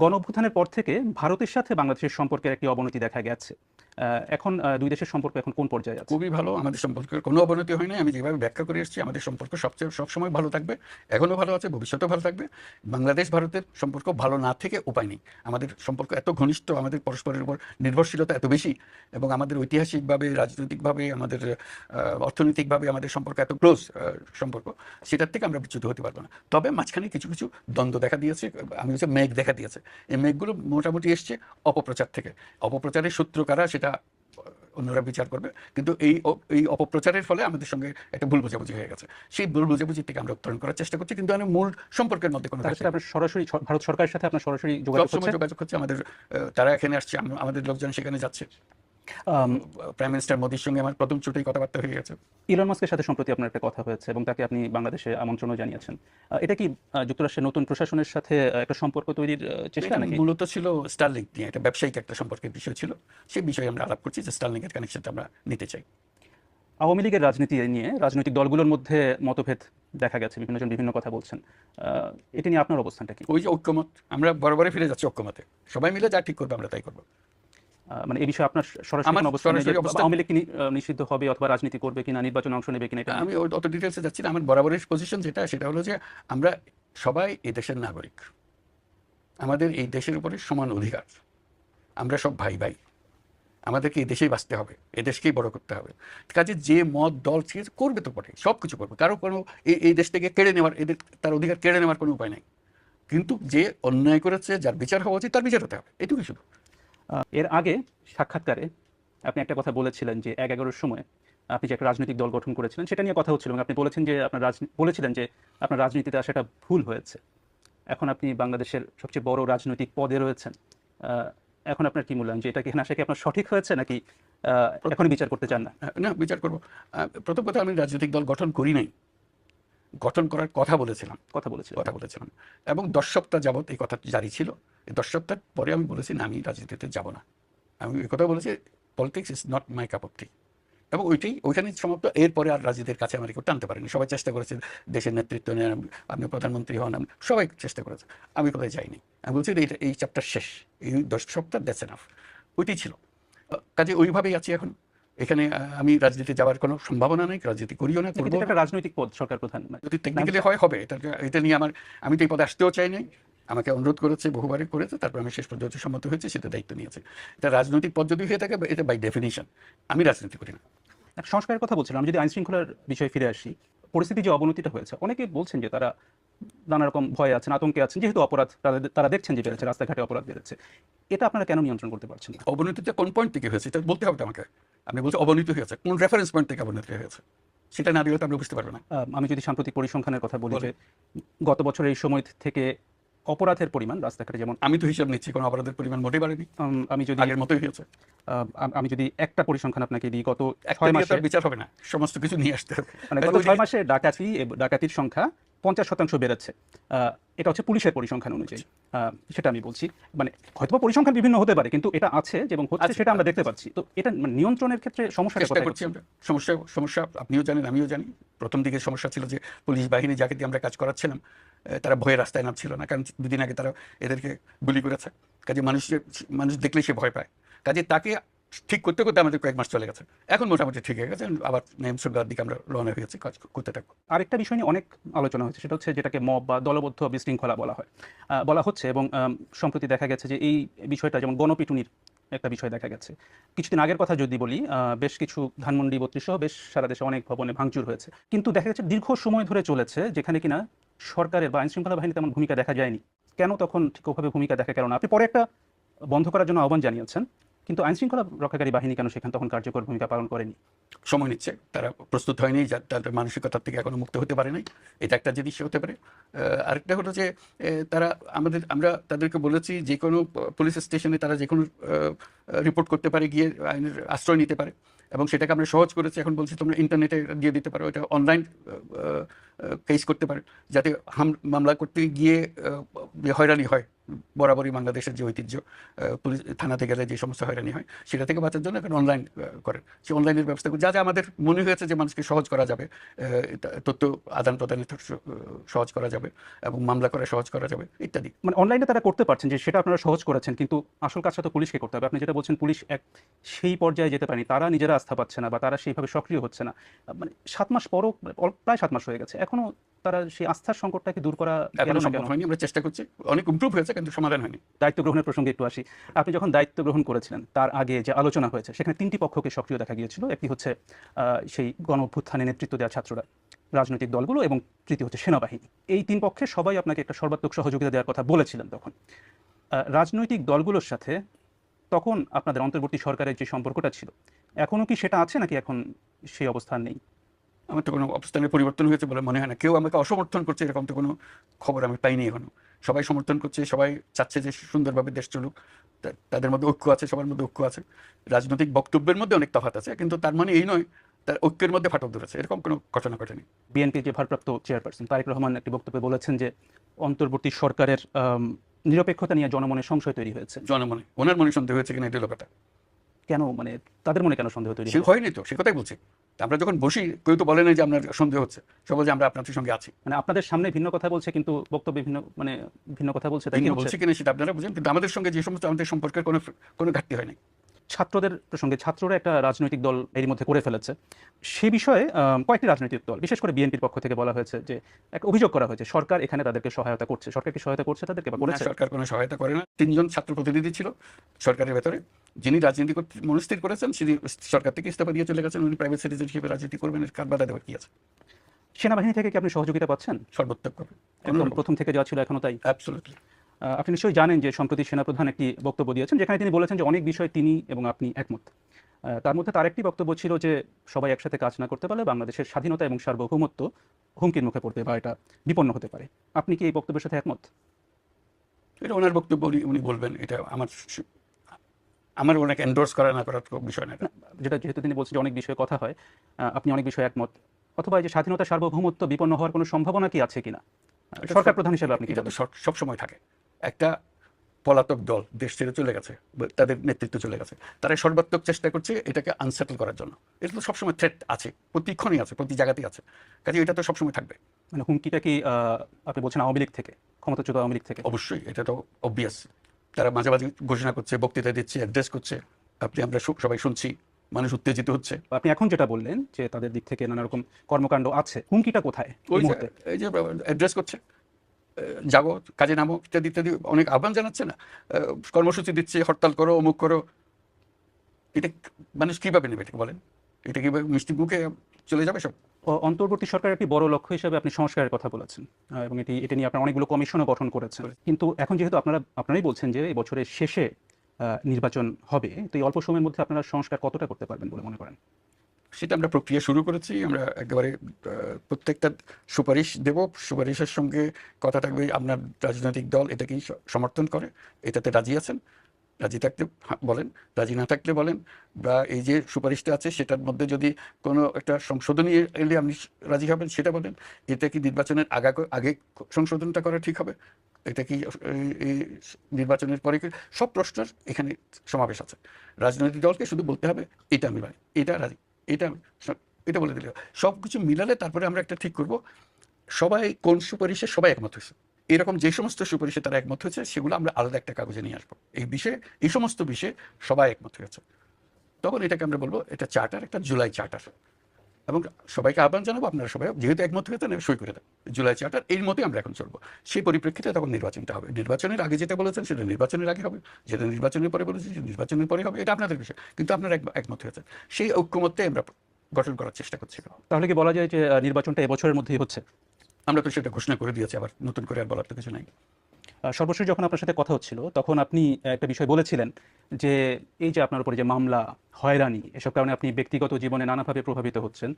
গণঅভ্যুত্থানের পর থেকে ভারতের সাথে বাংলাদেশের সম্পর্কের একটি অবনতি দেখা গেছে। এখন দুই দেশের সম্পর্ক এখন কোন পর্যায়ে আছে? খুবই ভালো, আমাদের সম্পর্কের কোনো অবনতি হয় নাই। আমি যেভাবে ব্যাখ্যা করে এসেছি, আমাদের সম্পর্ক সবসময় ভালো থাকবে, এখনও ভালো আছে, ভবিষ্যতেও ভালো থাকবে। বাংলাদেশ ভারতের সম্পর্ক ভালো না থেকে উপায় নেই। আমাদের সম্পর্ক এত ঘনিষ্ঠ, আমাদের পরস্পরের উপর নির্ভরশীলতা এত বেশি, এবং আমাদের ঐতিহাসিকভাবে, রাজনৈতিকভাবে, আমাদের অর্থনৈতিকভাবে আমাদের সম্পর্ক এত ক্লোজ সম্পর্ক, সেটার থেকে আমরা বিচ্যুত হতে পারবো না। তবে মাঝখানে কিছু কিছু দ্বন্দ্ব দেখা দিয়েছে, আমি হচ্ছে মেঘ দেখা দিয়েছে। এই মেঘগুলো মোটামুটি এসছে অপপ্রচার থেকে। অপপ্রচারের সূত্র কারা সেটা অন্যরা বিচার করবে, কিন্তু এই অপপ্রচারের ফলে আমাদের সঙ্গে একটা ভুল বোঝাবুঝি হয়ে গেছে। সেই ভুল বোঝাবুঝি থেকে আমরা উত্তরণ করার চেষ্টা করছি, কিন্তু আমাদের মূল সম্পর্কের মধ্যে কোনো আপনার সরাসরি ভারত সরকারের সাথে আপনার সরাসরি যোগাযোগ হচ্ছে। আমাদের তারা এখানে আসছে, আমাদের লোকজন সেখানে যাচ্ছে। প্রাইম মিনিস্টার মোদির সঙ্গে আমার প্রথম ছুটেই কথাবার্তা হয়ে গেছে। ইলন মাস্কের সাথে সম্প্রতি আপনার একটা কথা হয়েছে এবং তাকে আপনি বাংলাদেশে আমন্ত্রণও জানিয়েছেন। এটা কি যুক্তরাষ্ট্রের নতুন প্রশাসনের সাথে একটা সম্পর্ক তৈরির চেষ্টা নাকি? মূলত ছিল স্টারলিংক নিয়ে একটা ব্যবসায়িক একটা সম্পর্কের বিষয় ছিল। সেই বিষয়ে আমরা আলাপ করছি যে স্টারলিংকের কানেকশনটা আমরা নিতে চাই। আওয়ামী লীগের রাজনীতি নিয়ে রাজনৈতিক দলগুলোর মধ্যে মতভেদ দেখা গেছে, বিভিন্নজন বিভিন্ন কথা বলছেন। এটি নিয়ে আপনার অবস্থানটা কি? ওই যে ঐক্যমত, আমরা বরাবরই ফিরে যাচ্ছি ঐক্যমতে। সবাই মিলে যা ঠিক করবে আমরা তাই করবো। মানে এই বিষয়ে আপনার সরাসরি অবস্থান, আওয়ামী লীগ নিষিদ্ধ হবে অথবা রাজনীতি করবে কিনা, নির্বাচনে অংশ নেবে কিনা, আমি অত ডিটেলসে যাচ্ছি না। আমার বরাবরের পজিশন সেটা হলো যে আমরা সবাই এই দেশের নাগরিক, আমাদের এই দেশের উপরে সমান অধিকার, আমরা সব ভাই ভাই, আমাদেরকে এই দেশেই বাঁচতে হবে, এ দেশকেই বড় করতে হবে। কাজে যে মত দল করবে তো পরে সব কিছু করবে, কারো কোনো এই দেশ থেকে কেড়ে নেওয়ার, তার অধিকার কেড়ে নেওয়ার কোনো উপায় নেই। কিন্তু যে অন্যায় করেছে, যার বিচার হওয়া উচিত, তার বিচার হতে হবে, এটুকুই শুধু। এর আগে সাক্ষাৎকারে আপনি একটা কথা বলেছিলেন যে ১/১১-র সময় আপনি যে একটা রাজনৈতিক দল গঠন করেছিলেন সেটা নিয়ে কথা হচ্ছিল এবং আপনি বলেছেন যে বলেছিলেন যে আপনার রাজনীতিতে আসাটা ভুল হয়েছে। এখন আপনি বাংলাদেশের সবচেয়ে বড় রাজনৈতিক পদে রয়েছেন। এখন আপনার কি মূল্যায়ন যে এটা কি আসলে কি আপনার সঠিক হয়েছে নাকি এখনই বিচার করতে চান না? না, বিচার করবো। প্রথম কথা, আমি রাজনৈতিক দল গঠন করি নাই, গঠন করার কথা বলেছিলাম এবং 10 সপ্তাহ যাবৎ এই কথা জারি ছিল। এই 10 সপ্তাহ পরে আমি বলেছি না, আমি রাজনীতিতে যাব না। আমি এই কথা বলেছি, politics is not my cup of tea, এবং ওইখানে সমাপ্ত। এরপরে আর রাজনীতির কাছে আমার কেউ টানতে পারেনি। সবাই চেষ্টা করেছে, দেশের নেতৃত্ব নেন, আপনি প্রধানমন্ত্রী হন, সবাই চেষ্টা করেছে, আমি কোথায় যাইনি। আমি বলছি এই চ্যাপ্টার শেষ, এই 10 সপ্তাহ দ্যাটস এনাফ, ওইটাই ছিল। কাজে ওইভাবেই আছি এখন। এখানে আমি রাজনীতি যাওয়ার কোনো সম্ভাবনা নেই, রাজনীতি করিও না, করবো। একটা রাজনৈতিক পদ, সরকার প্রধান, যদি টেকনিক্যালি হবে, এটা নিয়ে আমি তো এই পদে আসতেও চাই নাই। আমাকে অনুরোধ করেছে, বহুবারই করেছে, তারপর আমি শেষ পর্যন্ত সম্মত হয়েছে, সেটা দায়িত্ব নিয়েছে। এটা রাজনৈতিক পদ যদি হয়ে থাকে, এটা বাই ডেফিনিশন আমি রাজনীতি করি না। সংস্কারের কথা বলছিলাম। আমি যদি আইন শৃঙ্খলার বিষয়ে ফিরে আসি, পরিস্থিতি যে অবনতিটা হয়েছে, অনেকে বলছেন যে তারা নানা রকম ভয়ে আছেন, আতঙ্কে আছেন, যেহেতু অপরাধ তারা দেখছেন যে বেড়েছে, রাস্তাঘাটে অপরাধ বেড়েছে। এটা আপনারা কেন নিয়ন্ত্রণ করতে পারছেন না? অবনতিটা কোন পয়েন্ট থেকে হয়েছে এটা বলতে হবে আমাকে। আপনি বলছেন অবনতি হয়েছে, কোন রেফারেন্স পয়েন্ট থেকে অবনতি হয়েছে সেটা না দিলে তো আমরা বুঝতে পারবো না। আমি যদি সাম্প্রতিক পরিসংখ্যানের কথা বলি, যে গত বছরের এই সময় থেকে অপরাধের পরিমাণ রাস্তাঘাটে, যেমন আমি তো হিসাব নিচ্ছি, কোনো অপরাধের পরিমাণ মোটেই বাড়েনি, আমি যদি আগের মতোই হয়েছে। আমি যদি একটা পরিসংখ্যান আপনাকে দিই, গত 6 মাসে বিচার হবে না, সমস্ত কিছু নিয়ে আসতে হবে। মানে গত 6 মাসে ডাকাতির সংখ্যা 50% বেড়েছে। এটা হচ্ছে পুলিশের পরিসংখ্যান অনুযায়ী। সেটা আমি বলছি, মানে হয়তো পরিসংখ্যান বিভিন্ন হতে পারে, কিন্তু এটা আছে এবং হচ্ছে, সেটা আমরা দেখতে পাচ্ছি। তো এটা নিয়ন্ত্রণের ক্ষেত্রে সমস্যা করছি আমরা। সমস্যা আপনিও জানেন, আমিও জানি। প্রথম দিকে সমস্যা ছিল যে পুলিশ বাহিনী যাকে দিয়ে আমরা কাজ করাচ্ছিলাম, তারা ভয়ে রাস্তায় নামছিল না, কারণ 2 দিন আগে তারা এদেরকে গুলি করেছে। কাজে মানুষ দেখলেই সে ভয় পায়। কাজে তাকে ঠিক করতে করতে আমাদের কয়েক মাস চলে গেছে। এখন মোটামুটি ঠিক হয়ে গেছে, আবার নিয়ম শৃঙ্খলার দিকে আমরা রওনা হয়েছি, কাজ করতে থাকবো। আরেকটা বিষয় নিয়ে অনেক আলোচনা হচ্ছে, সেটা হচ্ছে যেটাকে মব বা দলবদ্ধ বিশৃঙ্খলা বলা হচ্ছে, এবং সম্প্রতি দেখা গেছে যে এই বিষয়টা, যেমন গণপিটুনির একটা বিষয় দেখা গেছে। কিছুদিন আগের কথা যদি বলি, বেশ কিছু ধানমন্ডি 32 সহ বেশ সারা দেশে অনেক ভবনে ভাঙচুর হয়েছে, কিন্তু দেখা গেছে দীর্ঘ সময় ধরে চলেছে, যেখানে কিনা সরকারের বা আইন শৃঙ্খলা বাহিনী তেমন ভূমিকা দেখা যায়নি। কেন তখন ঠিক ওভাবে ভূমিকা দেখা গেল না? আপনি পরে একটা বন্ধ করার জন্য আহ্বান জানিয়েছেন, কিন্তু আইন শৃঙ্খলা রক্ষাকারী বাহিনী কেন সেখানে তখন কার্যকর ভূমিকা পালন করেনি? সময় নিচ্ছে, তারা প্রস্তুত হয়নি, তাদের মানসিকতার থেকে এখনো মুক্ত হতে পারে নাই, এটা একটা জিনিস হতে পারে। আরেকটা হলো যে আমরা তাদেরকে বলেছি যে কোনো পুলিশ স্টেশনে তারা যে কোনো রিপোর্ট করতে পারে, গিয়ে আইনের আশ্রয় নিতে পারে, এবং সেটাকে আমরা সহজ করেছি। এখন বলছি তোমরা ইন্টারনেটে দিয়ে দিতে পারো, এটা অনলাইন ফেস করতে পারে, যাতে মামলা করতে গিয়ে যে হয়রানি হয়, বরাবরই বাংলাদেশের যে ঐতিহ্য, পুলিশ থানাতে গেলে যে সমস্ত হয়রানি হয় সেটা থেকে বাঁচার জন্য এখন অনলাইন করেন। সেই অনলাইনের ব্যবস্থা যা যা আমাদের মনে হয়েছে যে মানুষকে সহজ করা যাবে, তথ্য আদান প্রদানের সহজ করা যাবে এবং মামলা করা সহজ করা যাবে ইত্যাদি। মানে অনলাইনে তারা করতে পারছেন, যে সেটা আপনারা সহজ করেছেন, কিন্তু আসল কাজটা তো পুলিশকে করতে হবে। আপনি যেটা বলছেন পুলিশ সেই পর্যায়ে যেতে পারেনি, তারা নিজেরা আস্থা পাচ্ছে না বা তারা সেইভাবে সক্রিয় হচ্ছে না। মানে 7 মাস পরও, প্রায় 7 মাস হয়ে গেছে, এখনো তারা সেই আস্থার সংকটটাকে দূর করা গেল এখনো না সম্ভব কেন? হয়নি, আমরা চেষ্টা করছি, অনেক ইমপ্রুভ হয়েছে কিন্তু সমাধান হয়নি। দায়িত্ব গ্রহণের প্রসঙ্গে একটু আসি। আপনি যখন দায়িত্ব গ্রহণ করেছিলেন তার আগে যে আলোচনা হয়েছে সেখানে 3টি পক্ষকে সক্রিয় দেখা গিয়েছিল। একটি হচ্ছে সেই গণ অভ্যুত্থানে নেতৃত্ব দেওয়া ছাত্ররা, রাজনৈতিক দলগুলো, এবং তৃতীয় হচ্ছে সেনাবাহিনী। এই 3 পক্ষে সবাই আপনাকে একটা সর্বাত্মক সহযোগিতা দেওয়ার কথা বলেছিলেন তখন। রাজনৈতিক দলগুলোর সাথে তখন আপনাদের অন্তর্বর্তী সরকারের যে সম্পর্কটা ছিল, এখনো কি সেটা আছে নাকি এখন সেই অবস্থান নেই? আমার তো কোনো অবস্থানের পরিবর্তন হয়েছে বলে মনে হয় না। কেউ আমাকে অসমর্থন করছে এরকম তো কোনো খবর আমি পাইনি এখনো। সবাই সমর্থন করছে, সবাই চাচ্ছে যে সুন্দরভাবে দেশ চলুক, তাদের মধ্যে ঐক্য আছে, সবার মধ্যে ঐক্য আছে। রাজনৈতিক বক্তব্যের মধ্যে অনেক তফাৎ আছে, কিন্তু তার মানে এই নয় তার ঐক্যের মধ্যে ফাটল ধরেছে, এরকম কোনো ঘটনা ঘটেনি। বিএনপির যে ভারপ্রাপ্ত চেয়ারপারসন তারেক রহমান একটি বক্তব্যে বলেছেন যে অন্তর্বর্তী সরকারের নিরপেক্ষতা নিয়ে জনমনে সংশয় তৈরি হয়েছে। জনমনে ওনার মনে সন্দেহ হয়েছে কিনা এটা হলো কথা। কেন, মানে তাদের মনে কেন সন্দেহ তৈরি সে হয়েছে? হয়নি তো, সে কথাই বলছি। আমরা যখন বসি কেউ তো বলে নাই যে আপনার সন্দেহ হচ্ছে, সব বলছে আমরা আপনাদের সঙ্গে আছি। মানে আপনাদের সামনে ভিন্ন কথা বলছে কিন্তু বক্তব্যে ভিন্ন, মানে ভিন্ন কথা বলছে, তাই কি ভিন্ন হচ্ছে? বলছে কিনা সেটা আপনারা বুঝেন, কিন্তু আমাদের সঙ্গে যে সমস্ত আমাদের সম্পর্কের কোনো ঘাটতি হয়নি। ছাত্রদের প্রসঙ্গে, ছাত্ররা একটা রাজনৈতিক দল এর মধ্যে করে ফেলেছে। সে বিষয়ে কয়েকটি রাজনৈতিক দল, বিশেষ করে বিএনপির পক্ষ থেকে বলা হয়েছে যে একটা অভিযোগ করা হয়েছে সরকার এখানে তাদেরকে সহায়তা করছে। সরকার কি সহায়তা করছে তাদেরকে বা না, করেছে? সরকার কোনো সহায়তা করে না। 3জন ছাত্র প্রতিনিধি ছিল সরকারের ভেতরে, যিনি রাজনীতি করতে মনস্থির করেছেন তিনি সরকার থেকে ইস্তফা দিয়ে চলে গেছেন। উনি প্রাইভেট সিটিজেন হিসেবে রাজনীতি করবেন, এর কার বাধা দেওয়ার কি আছে? সেনাবাহিনী থেকে কি আপনি সহযোগিতা পাচ্ছেন? সর্বোত্তমভাবে একদম প্রথম থেকে যা ছিল এখনো তাই? অ্যাবসলিউটলি। আপনি নিশ্চয়ই জানেন যে সম্প্রতি সেনাপ্রধান একটি বক্তব্য দিয়েছেন যেখানে তিনি বলেছেন যে অনেক বিষয়ে তিনি এবং আপনি একমত। তার মধ্যে তার একটি বক্তব্য ছিল যে সবাই একসাথে কাজ না করতে পারলে বাংলাদেশের স্বাধীনতা এবং সার্বভৌমত্ব হুমকির মুখে পড়তে বা এটা বিপন্ন হতে পারে। আপনি কি এই বক্তব্যের সাথে একমত? এটা ওনার বক্তব্য, উনি বলবেন। এটা আমার ওনাকে এন্ডোর্স করা না করার বিষয় না এটা। যেহেতু তিনি বলছেন যে অনেক বিষয়ে কথা হয়, আপনি অনেক বিষয়ে একমত, অথবা এই যে স্বাধীনতা সার্বভৌমত্ব বিপন্ন হওয়ার কোনো সম্ভাবনা কি আছে কিনা, এটা সরকার প্রধান হিসেবে আপনি কি এটা তো বলেন? সবসময় থাকে। একটা পলাতক দল দেশ ছেড়ে চলে গেছে, তাদের নেতৃত্ব চলে গেছে, তারা সর্বাত্মক চেষ্টা করছে এটাকে আনসেটল করার জন্য। এটা তো সবসময় থ্রেট আছে, প্রতিক্ষণই আছে, প্রতি জায়গাতেই আছে, কাজে এটা তো সবসময় থাকবে। মানে হুমকিটা কি আপনি বলছেন আওয়ামী লীগ থেকে, ক্ষমতাচ্যুত আওয়ামী লীগ থেকে? অবশ্যই, এটা তো অবভিয়াস। তারা মাঝে মাঝে ঘোষণা করছে, বক্তৃতা দিচ্ছে, অ্যাড্রেস করছে, আমরা সবাই শুনছি, মানুষ উত্তেজিত হচ্ছে। আপনি এখন যেটা বললেন যে তাদের দিক থেকে নানা রকম কর্মকাণ্ড আছে, হুমকিটা কোথায় এই ওই যে মুহূর্তে? এই যে অ্যাড্রেস করছে, যাবো, কাজে নামো, ইত্যাদি ইত্যাদি অনেক আহ্বান জানাচ্ছে না, কর্মসূচি দিচ্ছে, হরতাল করো, অমুক করো। এটা মানুষ কীভাবে নেবে এটাকে বলেন? এটা কীভাবে মিষ্টি মুখে চলে যাবে সব? অন্তর্বর্তী সরকারের একটি বড় লক্ষ্য হিসেবে আপনি সংস্কারের কথা বলেছেন, এবং এটা নিয়ে আপনারা অনেকগুলো কমিশনও গঠন করেছেন। কিন্তু এখন যেহেতু আপনারাই বলছেন যে এই বছরের শেষে নির্বাচন হবে, তো এই অল্প সময়ের মধ্যে আপনারা সংস্কার কতটা করতে পারবেন বলে মনে করেন? সেটা আমরা প্রক্রিয়া শুরু করেছি। আমরা একেবারে প্রত্যেকটা সুপারিশ দেব, সুপারিশের সঙ্গে কথা থাকবে আপনার রাজনৈতিক দল এটা কি সমর্থন করে, এটাতে রাজি আছেন, রাজি থাকলে বলেন, রাজি না থাকলে বলেন। বা এই যে সুপারিশটা আছে সেটার মধ্যে যদি কোনো একটা সংশোধনী এলে আপনি রাজি হবেন সেটা বলেন। এটা কি নির্বাচনের আগে সংশোধনটা করা ঠিক হবে, এটা কি এই নির্বাচনের পরে কি, সব প্রশ্নের এখানে সমাবেশ আছে। রাজনৈতিক দলকে শুধু বলতে হবে এটা আমি মানি, এটা রাজি, এটা এটা বলে দিলে সব কিছু মিলালে তারপরে আমরা একটা ঠিক করব সবাই কোন সুপারিশে সবাই একমত হয়েছে। এরকম যে সমস্ত সুপারিশে তারা একমত হয়েছে সেগুলো আমরা আলাদা একটা কাগজে নিয়ে আসবো। এই সমস্ত বিষয়ে সবাই একমত হয়েছে, তখন এটাকে আমরা বলবো এটা চার্টার, একটা জুলাই চার্টার। এবং সবাইকে আহ্বান জানাবো আপনারা সবাই যেহেতু একমত হয়েছেন সই করে দেন জুলাই চার্টার, এর মতোই আমরা এখন চলবো। সেই পরিপ্রেক্ষিতে তখন নির্বাচনটা হবে। নির্বাচনের আগে যেটা বলেছেন সেটা নির্বাচনের আগে হবে, যেটা নির্বাচনের পরে বলেছেন সেটা নির্বাচনের পরে হবে, এটা আপনাদের বিষয়, কিন্তু আপনারা একমত হয়েছেন। সেই ঐক্যমত্যে আমরা গঠন করার চেষ্টা করছি। তাহলে কি বলা যায় যে নির্বাচনটা এবছরের মধ্যেই হচ্ছে? আমরা তো সেটা ঘোষণা করে দিয়েছি, আবার নতুন করে আর বলার তো কিছু নাই। সর্বশেষ যখন আপনার সাথে কথা হচ্ছিল তখন আপনি একটা বিষয় বলেছিলেন যে এই যে আপনার উপরে যে মামলা, হয়রানি, এসব কারণে আপনি ব্যক্তিগত জীবনে নানাভাবে প্রভাবিত হচ্ছেন।